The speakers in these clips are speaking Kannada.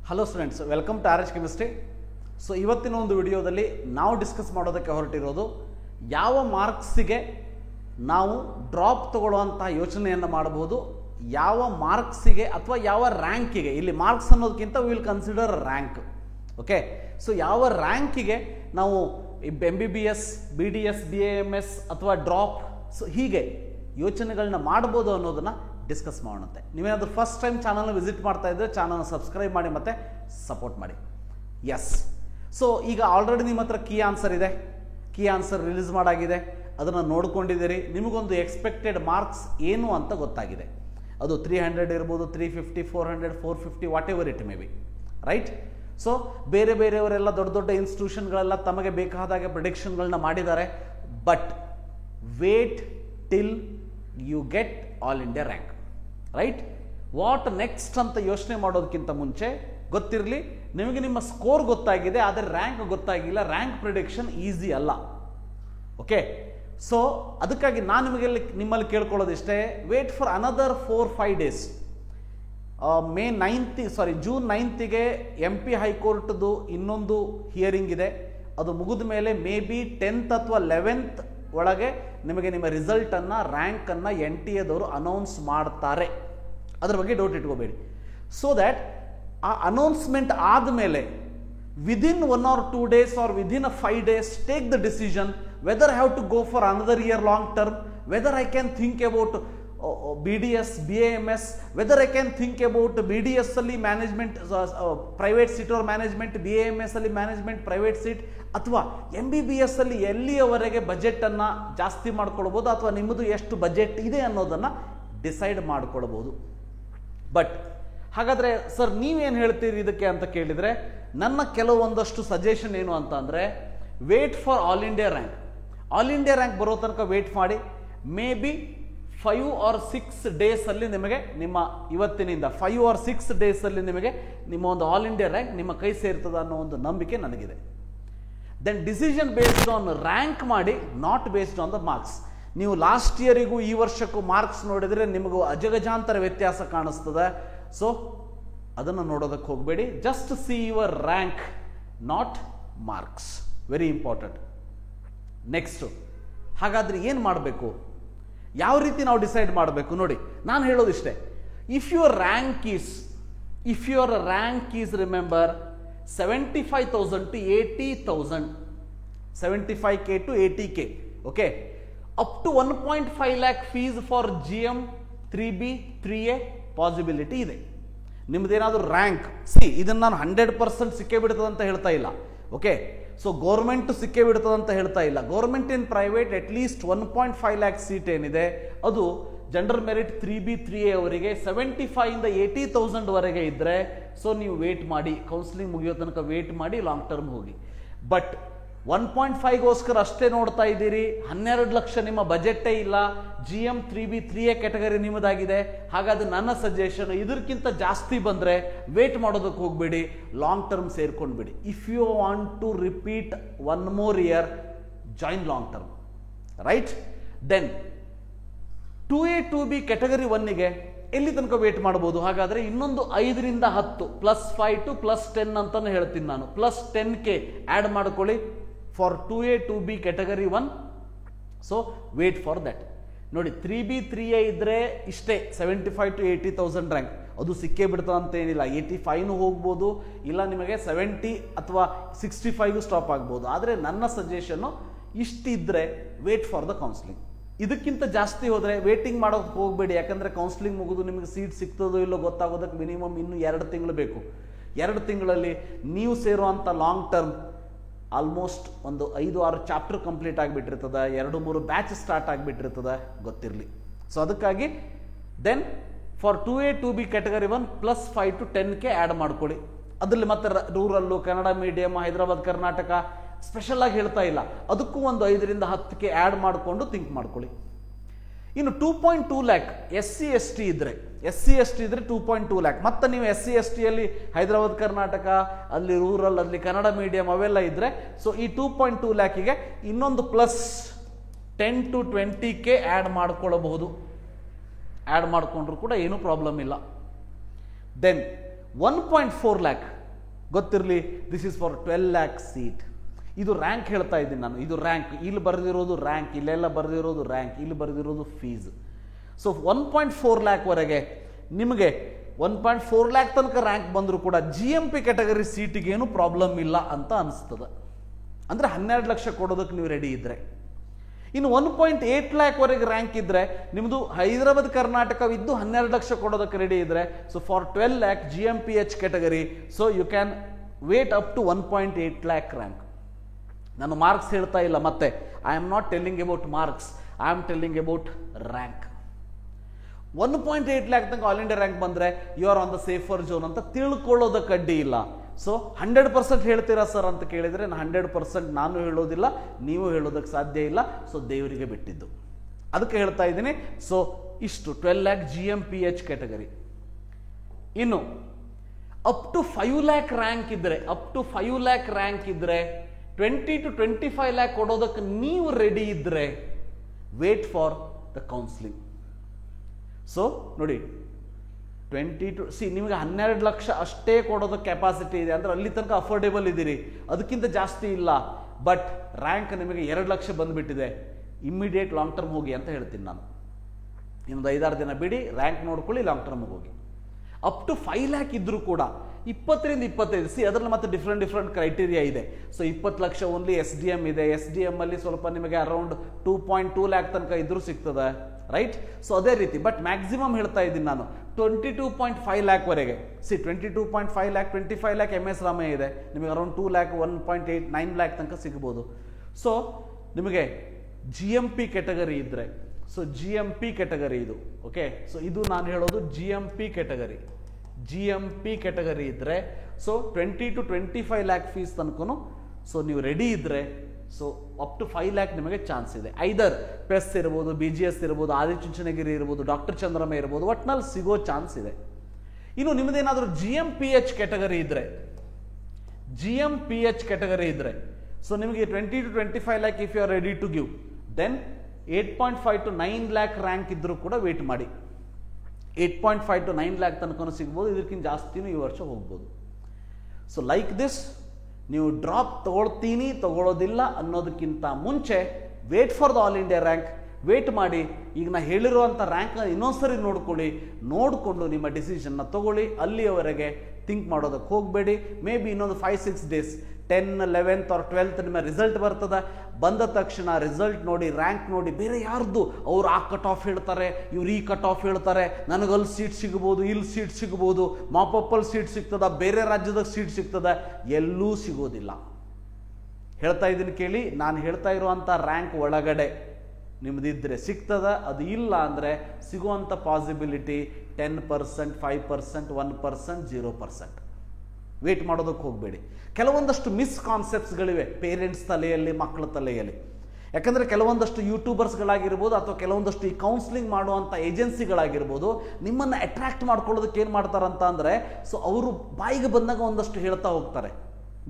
Hello students, welcome to RH chemistry. So ಇವತ್ತಿನ ಒಂದು ವಿಡಿಯೋದಲ್ಲಿ ನಾವು ಡಿಸ್ಕಸ್ ಮಾಡೋದಕ್ಕೆ ಹೊರಟಿರೋದು ಯಾವ ಮಾರ್ಕ್ಸಿಗೆ ನಾವು ಡ್ರಾಪ್ ತಗೊಳ್ಳುವಂತಹ ಯೋಚನೆಯನ್ನು ಮಾಡಬಹುದು, ಯಾವ ಮಾರ್ಕ್ಸಿಗೆ ಅಥವಾ ಯಾವ ರ್ಯಾಂಕಿಗೆ, ಇಲ್ಲಿ ಮಾರ್ಕ್ಸ್ ಅನ್ನೋದಕ್ಕಿಂತ will consider rank. Okay, so ಯಾವ ರ್ಯಾಂಕಿಗೆ ನಾವು MBBS, BDS, BAMS ಅಥವಾ ಡ್ರಾಪ್, ಸೊ ಹೀಗೆ ಯೋಚನೆಗಳನ್ನ ಮಾಡ್ಬೋದು ಅನ್ನೋದನ್ನು ಡಿಸ್ಕಸ್ ಮಾಡೋಣಂತೆ. ನೀವೇನಾದರೂ ಫಸ್ಟ್ ಟೈಮ್ ಚಾನಲ್ನ ವಿಸಿಟ್ ಮಾಡ್ತಾ ಇದ್ದರೆ ಚಾನಲ್ನ ಸಬ್ಸ್ಕ್ರೈಬ್ ಮಾಡಿ ಮತ್ತು ಸಪೋರ್ಟ್ ಮಾಡಿ. ಎಸ್, ಸೊ ಈಗ ಆಲ್ರೆಡಿ ನಿಮ್ಮ ಹತ್ರ ಕೀ ಆನ್ಸರ್ ಇದೆ, ಕೀ ಆನ್ಸರ್ ರಿಲೀಸ್ ಮಾಡಾಗಿದೆ, ಅದನ್ನು ನೋಡ್ಕೊಂಡಿದ್ದೀರಿ. ನಿಮಗೊಂದು ಎಕ್ಸ್ಪೆಕ್ಟೆಡ್ ಮಾರ್ಕ್ಸ್ ಏನು ಅಂತ ಗೊತ್ತಾಗಿದೆ. ಅದು 300 ಇರ್ಬೋದು, 350, 400, 450, whatever it may be, right? So ಬೇರೆಯವರೆಲ್ಲ ದೊಡ್ಡ ದೊಡ್ಡ ಇನ್ಸ್ಟಿಟ್ಯೂಷನ್ಗಳೆಲ್ಲ ತಮಗೆ ಬೇಕಾದಾಗೆ ಪ್ರಿಡಿಕ್ಷನ್ಗಳನ್ನ ಮಾಡಿದ್ದಾರೆ. But wait till you get all India rank, right? What next ಅಂತ ಯೋಚನೆ ಮಾಡೋದಕ್ಕಿಂತ ಮುಂಚೆ ಗೊತ್ತಿರಲಿ, ನಿಮಗೆ ನಿಮ್ಮ ಸ್ಕೋರ್ ಗೊತ್ತಾಗಿದೆ, ಆದರೆ ರ್ಯಾಂಕ್ ಗೊತ್ತಾಗಿಲ್ಲ. ರ್ಯಾಂಕ್ ಪ್ರಿಡಿಕ್ಷನ್ ಈಸಿ ಅಲ್ಲ. ಓಕೆ, ಸೊ ಅದಕ್ಕಾಗಿ ನಾನು ನಿಮ್ಮಲ್ಲಿ ಕೇಳ್ಕೊಳ್ಳೋದಿಷ್ಟೇ, wait for another 4-5 days. June 9ಗೆ MP ಹೈಕೋರ್ಟ್ದು ಇನ್ನೊಂದು ಹಿಯರಿಂಗ್ ಇದೆ. ಅದು ಮುಗಿದ ಮೇಲೆ ಮೇ ಬಿ 10th ಅಥವಾ 11th ಒಳಗೆ ನಿಮಗೆ ನಿಮ್ಮ ರಿಸಲ್ಟನ್ನು, ರ್ಯಾಂಕನ್ನು NTA ಅನೌನ್ಸ್ ಮಾಡ್ತಾರೆ. ಅದ್ರ ಬಗ್ಗೆ ಡೌಟ್ ಇಟ್ಕೋಬೇಡಿ. ಸೊ ದ್ಯಾಟ್ ಆ ಅನೌನ್ಸ್ಮೆಂಟ್ ಆದಮೇಲೆ within 1 or 2 days or within a 5 days take the decision whether I have to go for another year long term, whether I can think about BDS, BAMS, whether I can think about BDS ಅಲ್ಲಿ management private seat or management, BAMS ಅಲ್ಲಿ ಮ್ಯಾನೇಜ್ಮೆಂಟ್ ಪ್ರೈವೇಟ್ ಸೀಟ್, ಅಥವಾ MBBS ಅಲ್ಲಿ ಎಲ್ಲಿಯವರೆಗೆ ಬಜೆಟನ್ನು ಜಾಸ್ತಿ ಮಾಡ್ಕೊಳ್ಬೋದು ಅಥವಾ ನಿಮ್ಮದು ಎಷ್ಟು ಬಜೆಟ್ ಇದೆ ಅನ್ನೋದನ್ನು ಡಿಸೈಡ್ ಮಾಡ್ಕೊಳ್ಬೋದು. ಬಟ್ ಹಾಗಾದರೆ ಸರ್ ನೀವೇನು ಹೇಳ್ತೀರಿ ಇದಕ್ಕೆ ಅಂತ ಕೇಳಿದರೆ, ನನ್ನ ಕೆಲವೊಂದಷ್ಟು ಸಜೆಷನ್ ಏನು ಅಂತ ಅಂದರೆ, wait for all India rank. All India rank ಬರೋ ತನಕ ವೇಟ್ ಮಾಡಿ. ಮೇ ಬಿ 5 or 6 ಡೇಸಲ್ಲಿ ನಿಮಗೆ ನಿಮ್ಮ ಇವತ್ತಿನಿಂದ 5 or 6 ಡೇಸಲ್ಲಿ ನಿಮಗೆ ನಿಮ್ಮ ಒಂದು ಆಲ್ ಇಂಡಿಯಾ ರ್ಯಾಂಕ್ ನಿಮ್ಮ ಕೈ ಸೇರ್ತದೆ ಅನ್ನೋ ಒಂದು ನಂಬಿಕೆ ನನಗಿದೆ. Then decision based on rank ಮಾಡಿ, not based on the marks. ನೀವು ಲಾಸ್ಟ್ ಇಯರಿಗೂ ಈ ವರ್ಷಕ್ಕೂ ಮಾರ್ಕ್ಸ್ ನೋಡಿದರೆ ನಿಮಗೂ ಅಜಗಜಾಂತರ ವ್ಯತ್ಯಾಸ ಕಾಣಿಸ್ತದೆ. ಸೊ ಅದನ್ನು ನೋಡೋದಕ್ಕೆ ಹೋಗಬೇಡಿ. Just see your rank, not marks. Very important. Next, ಹಾಗಾದರೆ ಏನು ಮಾಡಬೇಕು, ಯಾವ ರೀತಿ ನಾವು ಡಿಸೈಡ್ ಮಾಡಬೇಕು? ನೋಡಿ, ನಾನು ಹೇಳೋದಿಷ್ಟೇ, if your rank is remember 75,000 to 80,000, 75K to 80K, okay, up to 1.5 lakh fees for GM 3B 3A possibility ಇದೆ. ನಿಮ್ದೇನಾದರೂ ರ್ಯಾಂಕ್, ಇದನ್ನು ನಾನು 100% ಸಿಕ್ಕೇ ಬಿಡ್ತದೆ ಅಂತ ಹೇಳ್ತಾ ಇಲ್ಲ. ಓಕೆ, ಸೊ ಗೌರ್ಮೆಂಟ್ ಸಿಕ್ಕೇ ಬಿಡ್ತದೆ ಅಂತ ಹೇಳ್ತಾ ಇಲ್ಲ. Government in private at least 1.5 lakh seat ಏನಿದೆ ಅದು ಜನರಲ್ ಮೆರಿಟ್ 3B 3A ಅವರಿಗೆ 75 ಇಂದ 80,000 ವರೆಗೆ ಇದ್ದರೆ, ಸೊ ನೀವು ವೇಟ್ ಮಾಡಿ, ಕೌನ್ಸಿಲಿಂಗ್ ಮುಗಿಯೋ ತನಕ ವೇಟ್ ಮಾಡಿ, ಲಾಂಗ್ ಟರ್ಮ್ ಹೋಗಿ. ಬಟ್ 1.5ಗೋಸ್ಕರ ಅಷ್ಟೇ ನೋಡ್ತಾ ಇದ್ದೀರಿ, 12 ಲಕ್ಷ ನಿಮ್ಮ ಬಜೆಟ್ಟೇ ಇಲ್ಲ, GM 3B 3A ಕ್ಯಾಟಗರಿ ನಿಮ್ಮದಾಗಿದೆ. ಹಾಗಾದ್ರೆ ನನ್ನ ಸಜೆಷನ್, ಇದಕ್ಕಿಂತ ಜಾಸ್ತಿ ಬಂದರೆ ವೇಟ್ ಮಾಡೋದಕ್ಕೆ ಹೋಗ್ಬೇಡಿ, ಲಾಂಗ್ ಟರ್ಮ್ ಸೇರ್ಕೊಂಡ್ಬಿಡಿ. If you want to repeat 1 more year, join long term, right? Then 2A 2B category 1ಗೆ ಎಲ್ಲಿ ತನಕ ವೇಟ್ ಮಾಡ್ಬೋದು? ಹಾಗಾದರೆ ಇನ್ನೊಂದು 5 ರಿಂದ 10 +5 to +10 ಅಂತಾನು ಹೇಳ್ತೀನಿ ನಾನು. +10K ಆ್ಯಡ್ ಮಾಡ್ಕೊಳ್ಳಿ for 2A 2B category 1. So wait for that. ನೋಡಿ, 3B 3A ಇದ್ದರೆ ಇಷ್ಟೇ, 75 to 80,000 ರ್ಯಾಂಕ್. ಅದು ಸಿಕ್ಕೇ ಬಿಡ್ತದೆ ಅಂತ ಏನಿಲ್ಲ. 85 ಹೋಗ್ಬೋದು, ಇಲ್ಲ ನಿಮಗೆ 70 ಅಥವಾ 65 ಸ್ಟಾಪ್ ಆಗ್ಬೋದು. ಆದರೆ ನನ್ನ ಸಜೆಷನ್ನು ಇಷ್ಟಿದ್ರೆ ವೇಟ್ ಫಾರ್ ದ ಕೌನ್ಸಿಲಿಂಗ್. ಇದಕ್ಕಿಂತ ಜಾಸ್ತಿ ಹೋದರೆ ವೇಟಿಂಗ್ ಮಾಡೋದಕ್ಕೆ ಹೋಗಬೇಡಿ. ಯಾಕಂದರೆ ಕೌನ್ಸಿಲಿಂಗ್ ಮುಗಿದು ನಿಮಗೆ ಸೀಟ್ ಸಿಗ್ತದೋ ಇಲ್ಲೋ ಗೊತ್ತಾಗೋದಕ್ಕೆ ಮಿನಿಮಮ್ ಇನ್ನೂ 2 ತಿಂಗಳು ಬೇಕು. 2 ತಿಂಗಳಲ್ಲಿ ನೀವು ಸೇರುವಂಥ ಲಾಂಗ್ ಟರ್ಮ್ ಆಲ್ಮೋಸ್ಟ್ ಒಂದು 5-6 ಚಾಪ್ಟರ್ ಕಂಪ್ಲೀಟ್ ಆಗಿಬಿಟ್ಟಿರ್ತದೆ, 2-3 ಬ್ಯಾಚ್ ಸ್ಟಾರ್ಟ್ ಆಗಿಬಿಟ್ಟಿರ್ತದೆ, ಗೊತ್ತಿರಲಿ. ಸೊ ಅದಕ್ಕಾಗಿ then for 2A 2B category 1 +5 to 10K add ಮಾಡ್ಕೊಳ್ಳಿ. ಅದರಲ್ಲಿ ಮತ್ತೆ rural, Kannada medium, Hyderabad, Karnataka special ಆಗಿ ಹೇಳ್ತಾ ಇಲ್ಲ, ಅದಕ್ಕೂ ಒಂದು 5 ರಿಂದ 10K ಆ್ಯಡ್ ಮಾಡಿಕೊಂಡು ಥಿಂಕ್ ಮಾಡ್ಕೊಳ್ಳಿ. ಇನ್ನು 2.2 lakh SC ST ಇದ್ರೆ 2.2 lakh. ಮತ್ತೆ ನೀವು SC STಯಲ್ಲಿ ಹೈದರಾಬಾದ್, ಕರ್ನಾಟಕ, ಅಲ್ಲಿ ರೂರಲ್, ಅಲ್ಲಿ ಕನ್ನಡ ಮೀಡಿಯಂ ಅವೆಲ್ಲ ಇದ್ರೆ, ಸೊ ಈ 2.2 lakhಗೆ ಇನ್ನೊಂದು ಪ್ಲಸ್ 10 to 20K ಆ್ಯಡ್ ಮಾಡ್ಕೊಳ್ಳಬಹುದು. ಆ್ಯಡ್ ಮಾಡಿಕೊಂಡ್ರು ಕೂಡ ಏನೂ ಪ್ರಾಬ್ಲಮ್ ಇಲ್ಲ. ದೆನ್ 1.4 lakh ಗೊತ್ತಿರಲಿ, this is for 12 lakh seat. ಇದು ರ್ಯಾಂಕ್ ಹೇಳ್ತಾ ಇದ್ದೀನಿ ನಾನು, ಇದು ರ್ಯಾಂಕ್. ಇಲ್ಲಿ ಬರೆದಿರೋದು ರ್ಯಾಂಕ್, ಇಲ್ಲೆಲ್ಲ ಬರೆದಿರೋದು ರ್ಯಾಂಕ್, ಇಲ್ಲಿ ಬರೆದಿರೋದು ಫೀಸ್. ಸೊ 1.4 lakh ವರೆಗೆ ನಿಮಗೆ 1.4 lakh ತನಕ ರ್ಯಾಂಕ್ ಬಂದರೂ ಕೂಡ GMP ಕ್ಯಾಟಗರಿ ಸೀಟಿಗೇನು ಪ್ರಾಬ್ಲಮ್ ಇಲ್ಲ ಅಂತ ಅನಿಸ್ತದೆ. ಅಂದರೆ 12 ಲಕ್ಷ ಕೊಡೋದಕ್ಕೆ ನೀವು ರೆಡಿ ಇದ್ದರೆ. ಇನ್ನು 1.8 lakh ವರೆಗೆ ರ್ಯಾಂಕ್ ಇದ್ದರೆ ನಿಮ್ಮದು ಹೈದರಾಬಾದ್ ಕರ್ನಾಟಕವಿದ್ದು 12 ಲಕ್ಷ ಕೊಡೋದಕ್ಕೆ ರೆಡಿ ಇದ್ದರೆ, so for 12 lakh GMPH category, so you can wait up to 1.8 lakh rank. ನಾನು ಮಾರ್ಕ್ಸ್ ಹೇಳ್ತಾ ಇಲ್ಲ, ಮತ್ತೆ I am not telling about marks, I am telling about rank. 1.8 lakh ತನಕ ಆಲ್ ಇಂಡಿಯಾ ರ್ಯಾಂಕ್ ಬಂದರೆ you are on the safer zone ಅಂತ ತಿಳ್ಕೊಳ್ಳೋದಕ್ಕೆ ಅಡ್ಡಿ ಇಲ್ಲ. ಸೊ 100% ಹೇಳ್ತೀರಾ ಸರ್ ಅಂತ ಕೇಳಿದರೆ 100% ನಾನು ಹೇಳೋದಿಲ್ಲ, ನೀವು ಹೇಳೋದಕ್ಕೆ ಸಾಧ್ಯ ಇಲ್ಲ. ಸೊ ದೇವರಿಗೆ ಬಿಟ್ಟಿದ್ದು, ಅದಕ್ಕೆ ಹೇಳ್ತಾ ಇದ್ದೀನಿ. ಸೊ ಇಷ್ಟು 12 lakh GMPH ಕ್ಯಾಟಗರಿ. ಇನ್ನು ಅಪ್ ಟು 5 lakh ರ್ಯಾಂಕ್ ಇದ್ದರೆ, 20 to 25 lakh ಕೊಡೋದಕ್ಕೆ ನೀವು ರೆಡಿ ಇದ್ದರೆ wait for the counselling. So ನೋಡಿ, 20 to ನಿಮಗೆ 12 ಲಕ್ಷ ಅಷ್ಟೇ ಕೊಡೋದಕ್ಕೆ ಕೆಪಾಸಿಟಿ ಇದೆ ಅಂದರೆ ಅಲ್ಲಿ ತನಕ ಅಫೋರ್ಡೆಬಲ್ ಇದ್ದೀರಿ, ಅದಕ್ಕಿಂತ ಜಾಸ್ತಿ ಇಲ್ಲ. ಬಟ್ ರ್ಯಾಂಕ್ ನಿಮಗೆ 2 ಲಕ್ಷ ಬಂದುಬಿಟ್ಟಿದೆ, ಇಮ್ಮಿಡಿಯೇಟ್ ಲಾಂಗ್ ಟರ್ಮ್ ಹೋಗಿ ಅಂತ ಹೇಳ್ತೀನಿ ನಾನು. ಇನ್ನೊಂದು 5-6 ದಿನ ಬಿಡಿ, ರ್ಯಾಂಕ್ ನೋಡ್ಕೊಳ್ಳಿ, ಲಾಂಗ್ ಟರ್ಮ್ಗೆ ಹೋಗಿ. ಅಪ್ ಟು 5 lakh ಇದ್ರೂ ಕೂಡ 20 ರಿಂದ 25, ಅದರಲ್ಲಿ ಮತ್ತೆ ಡಿಫ್ರೆಂಟ್ ಕ್ರೈಟೀರಿಯಾ ಇದೆ. ಸೊ 20 ಲಕ್ಷ ಓನ್ಲಿ SDM ಇದೆ, SDM ಅಲ್ಲಿ ಸ್ವಲ್ಪ ನಿಮಗೆ ಅರೌಂಡ್ 2.2 lakh ತನಕ ಇದ್ರೂ ಸಿಗ್ತದೆ, ರೈಟ್? ಸೊ ಅದೇ ರೀತಿ, ಬಟ್ ಮ್ಯಾಕ್ಸಿಮಮ್ ಹೇಳ್ತಾ ಇದ್ದೀನಿ ನಾನು 22.5 lakh ವರೆಗೆ. 22.5 lakh, 25 lakh MS ರಾಮಯ್ಯ ಇದೆ, ನಿಮಗೆ ಅರೌಂಡ್ 2 lakh 1.9 lakh ತನಕ ಸಿಗ್ಬೋದು. ಸೊ ನಿಮಗೆ GMP ಕ್ಯಾಟಗರಿ ಇದ್ದರೆ, ಸೊ GMP ಕ್ಯಾಟಗರಿ ಇದು, ಓಕೆ. ಸೊ ಇದು ನಾನು ಹೇಳೋದು GMP ಕ್ಯಾಟಗರಿ ಇದ್ದರೆ, ಸೊ 20 to 25 lakh ಫೀಸ್ ತನಕನು ಸೊ ನೀವು ರೆಡಿ ಇದ್ದರೆ, ಸೊ ಅಪ್ ಟು 5 lakh ನಿಮಗೆ ಚಾನ್ಸ್ ಇದೆ. ಐದರ್ PES ಇರ್ಬೋದು, BGS ಇರ್ಬೋದು, ಆದಿಚುಂಚನಗಿರಿ ಇರ್ಬೋದು, ಡಾಕ್ಟರ್ ಚಂದ್ರಮ್ಮ ಇರ್ಬೋದು, ಒಟ್ನಲ್ಲಿ ಸಿಗೋ ಚಾನ್ಸ್ ಇದೆ. ಇನ್ನು ನಿಮ್ಮದೇನಾದರೂ GMPH ಕ್ಯಾಟಗರಿ ಇದ್ದರೆ, ಸೊ ನಿಮಗೆ 20 to 25 lakh if you are ready to give, then 8.5 to 9 lakh rank ಇದ್ದರೂ ಕೂಡ ವೇಟ್ ಮಾಡಿ. 8.5 to 9 lakh ತನಕ ಸಿಗ್ಬೋದು, ಇದಕ್ಕಿಂತ ಜಾಸ್ತಿನೂ ಈ ವರ್ಷ ಹೋಗ್ಬೋದು. ಸೊ ಲೈಕ್ ದಿಸ್, ನೀವು ಡ್ರಾಪ್ ತಗೊಳ್ಳೋದಿಲ್ಲ ಅನ್ನೋದಕ್ಕಿಂತ ಮುಂಚೆ wait for the all India rank, wait ಮಾಡಿ. ಈಗ ನಾ ಹೇಳಿರುವಂಥ ರ್ಯಾಂಕ್ನ ಇನ್ನೊಂದ್ಸರಿ ನೋಡಿಕೊಂಡು ನಿಮ್ಮ ಡಿಸಿಷನ್ನ ತಗೊಳ್ಳಿ. ಅಲ್ಲಿಯವರೆಗೆ ಥಿಂಕ್ ಮಾಡೋದಕ್ಕೆ ಹೋಗಬೇಡಿ. ಮೇ ಬಿ ಇನ್ನೊಂದು 5-6 ಡೇಸ್, 10, 11th or 12th ನಿಮ್ಮ ರಿಸಲ್ಟ್ ಬರ್ತದೆ. ಬಂದ ತಕ್ಷಣ ರಿಸಲ್ಟ್ ನೋಡಿ, ರ್ಯಾಂಕ್ ನೋಡಿ, ಬೇರೆ ಯಾರ್ದು ಅವ್ರು ಆ ಕಟ್ ಆಫ್ ಹೇಳ್ತಾರೆ, ಇವ್ರು ಈ ಕಟ್ ಆಫ್ ಹೇಳ್ತಾರೆ, ನನಗಲ್ಲಿ ಸೀಟ್ ಸಿಗ್ಬೋದು, ಇಲ್ಲಿ ಸೀಟ್ ಸಿಗ್ಬೋದು, ಮಾಪಪ್ಪಲ್ಲಿ ಸೀಟ್ ಸಿಗ್ತದ, ಬೇರೆ ರಾಜ್ಯದಾಗ ಸೀಟ್ ಸಿಗ್ತದ, ಎಲ್ಲೂ ಸಿಗೋದಿಲ್ಲ. ಹೇಳ್ತಾ ಇದ್ದೀನಿ ಕೇಳಿ, ನಾನು ಹೇಳ್ತಾ ಇರುವಂಥ ರ್ಯಾಂಕ್ ಒಳಗಡೆ ನಿಮ್ದಿದ್ರೆ ಸಿಗ್ತದ, ಅದು ಇಲ್ಲ ಅಂದರೆ ಸಿಗುವಂಥ ಪಾಸಿಬಿಲಿಟಿ 10%, 5%, 1%, 0%. ವೇಟ್ ಮಾಡೋದಕ್ಕೆ ಹೋಗಬೇಡಿ. ಕೆಲವೊಂದಷ್ಟು ಮಿಸ್ಕಾನ್ಸೆಪ್ಟ್ಸ್ಗಳಿವೆ ಪೇರೆಂಟ್ಸ್ ತಲೆಯಲ್ಲಿ, ಮಕ್ಕಳ ತಲೆಯಲ್ಲಿ. ಯಾಕಂದರೆ ಕೆಲವೊಂದಷ್ಟು ಯೂಟ್ಯೂಬರ್ಸ್ಗಳಾಗಿರ್ಬೋದು ಅಥವಾ ಕೆಲವೊಂದಷ್ಟು ಈ ಕೌನ್ಸಿಲಿಂಗ್ ಮಾಡುವಂಥ ಏಜೆನ್ಸಿಗಳಾಗಿರ್ಬೋದು, ನಿಮ್ಮನ್ನು ಅಟ್ರಾಕ್ಟ್ ಮಾಡ್ಕೊಳ್ಳೋದಕ್ಕೆ ಏನು ಮಾಡ್ತಾರಂತ ಅಂದರೆ, ಸೊ ಅವರು ಬಾಯಿಗೆ ಬಂದಾಗ ಒಂದಷ್ಟು ಹೇಳ್ತಾ ಹೋಗ್ತಾರೆ.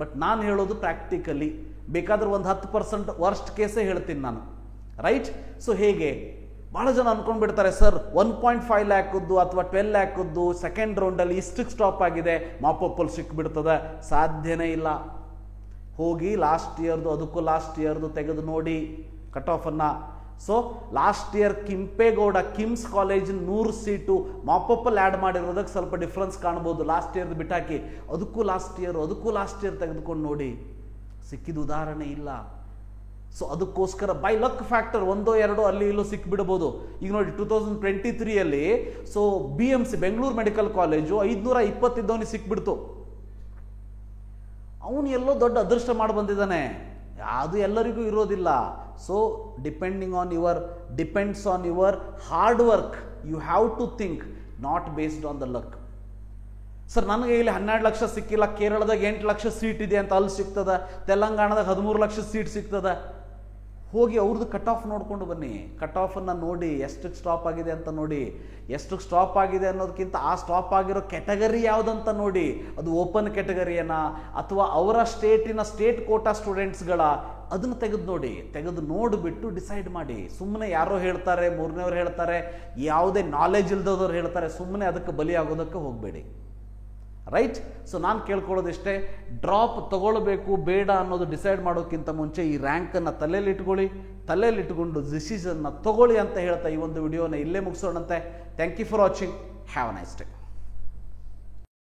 ಬಟ್ ನಾನು ಹೇಳೋದು ಪ್ರಾಕ್ಟಿಕಲಿ, ಬೇಕಾದ್ರೆ ಒಂದು 10% ವರ್ಸ್ಟ್ ಕೇಸೇ ಹೇಳ್ತೀನಿ ನಾನು, ರೈಟ್? ಸೊ ಹೇಗೆ ಭಾಳ ಜನ ಅನ್ಕೊಂಡ್ಬಿಡ್ತಾರೆ, ಸರ್ 1.5 lakh ಅಥವಾ 12 lakh ಸೆಕೆಂಡ್ ರೌಂಡಲ್ಲಿ ಇಷ್ಟಕ್ಕೆ ಸ್ಟಾಪ್ ಆಗಿದೆ, ಮಾಪಪ್ಪಲ್ಲಿ ಸಿಕ್ಬಿಡ್ತದೆ. ಸಾಧ್ಯನೇ ಇಲ್ಲ. ಹೋಗಿ ಲಾಸ್ಟ್ ಇಯರ್ದು, ಅದಕ್ಕೂ ಲಾಸ್ಟ್ ಇಯರ್ದು ತೆಗೆದು ನೋಡಿ ಕಟ್ ಆಫನ್ನು. So last year Kempegowda KIMS college 100 seat ಮಾಪಪ್ಪಲ್ಲಿ ಆ್ಯಡ್ ಮಾಡಿರೋದಕ್ಕೆ ಸ್ವಲ್ಪ ಡಿಫ್ರೆನ್ಸ್ ಕಾಣ್ಬೋದು. ಲಾಸ್ಟ್ ಇಯರ್ದು ಬಿಟ್ಟಾಕಿ ಅದಕ್ಕೂ ಲಾಸ್ಟ್ ಇಯರ್ ತೆಗೆದುಕೊಂಡು ನೋಡಿ, ಸಿಕ್ಕಿದ ಉದಾಹರಣೆ ಇಲ್ಲ. ಸೊ ಅದಕ್ಕೋಸ್ಕರ ಬೈ ಲಕ್ ಫ್ಯಾಕ್ಟರ್ 1-2 ಅಲ್ಲಿ ಇಲ್ಲೂ ಸಿಕ್ಬಿಡ್ಬೋದು. ಈಗ ನೋಡಿ 2023 so BMC Bengaluru medical college 520 ಇದ್ದವನಿಗೆ ಸಿಕ್ಬಿಡ್ತು. ಅವನು ಎಲ್ಲೋ ದೊಡ್ಡ ಅದೃಷ್ಟ ಮಾಡಿ ಬಂದಿದ್ದಾನೆ, ಅದು ಎಲ್ಲರಿಗೂ ಇರೋದಿಲ್ಲ. So depends on your hard work. You have to think, not based on the luck. Sir ನನಗೆ ಇಲ್ಲಿ 12 ಲಕ್ಷ ಸಿಕ್ಕಿಲ್ಲ, ಕೇರಳದಾಗ 8 ಲಕ್ಷ ಸೀಟ್ ಇದೆ ಅಂತ ಅಲ್ಲಿ ಸಿಗ್ತದ, ತೆಲಂಗಾಣದಾಗ 13 ಲಕ್ಷ ಸೀಟ್ ಸಿಗ್ತದ. ಹೋಗಿ ಅವ್ರದ್ದು ಕಟ್ ಆಫ್ ನೋಡ್ಕೊಂಡು ಬನ್ನಿ. ಕಟ್ ಆಫನ್ನು ನೋಡಿ, ಎಷ್ಟಕ್ಕೆ ಸ್ಟಾಪ್ ಆಗಿದೆ ಅಂತ ನೋಡಿ. ಎಷ್ಟಕ್ಕೆ ಸ್ಟಾಪ್ ಆಗಿದೆ ಅನ್ನೋದಕ್ಕಿಂತ ಆ ಸ್ಟಾಪ್ ಆಗಿರೋ ಕ್ಯಾಟಗರಿ ಯಾವುದಂತ ನೋಡಿ. ಅದು ಓಪನ್ ಕ್ಯಾಟಗರಿಯನ್ನ ಅಥವಾ ಅವರ ಸ್ಟೇಟ್ ಕೋಟಾ ಸ್ಟೂಡೆಂಟ್ಸ್ಗಳ, ಅದನ್ನು ತೆಗೆದು ನೋಡಿಬಿಟ್ಟು ಡಿಸೈಡ್ ಮಾಡಿ. ಸುಮ್ಮನೆ ಯಾರೋ ಹೇಳ್ತಾರೆ, ಮೂರನೇವ್ರು ಹೇಳ್ತಾರೆ, ಯಾವುದೇ ನಾಲೆಜ್ ಇಲ್ದವ್ರು ಹೇಳ್ತಾರೆ, ಸುಮ್ಮನೆ ಅದಕ್ಕೆ ಬಲಿಯಾಗೋದಕ್ಕೆ ಹೋಗಬೇಡಿ. ರೈಟ್. ಸೊ ನಾನು ಕೇಳ್ಕೊಳ್ಳೋದಿಷ್ಟೇ, ಡ್ರಾಪ್ ತಗೊಳ್ಬೇಕು ಬೇಡ ಅನ್ನೋದು ಡಿಸೈಡ್ ಮಾಡೋಕ್ಕಿಂತ ಮುಂಚೆ ಈ ರ್ಯಾಂಕನ್ನು ತಲೆಯಲ್ಲಿಟ್ಕೊಂಡು ಡಿಸಿಷನ್ನ ತಗೊಳ್ಳಿ ಅಂತ ಹೇಳ್ತಾ ಈ ಒಂದು ವಿಡಿಯೋನ ಇಲ್ಲೇ ಮುಗಿಸೋಣಂತೆ. Thank you for watching. Have a nice day.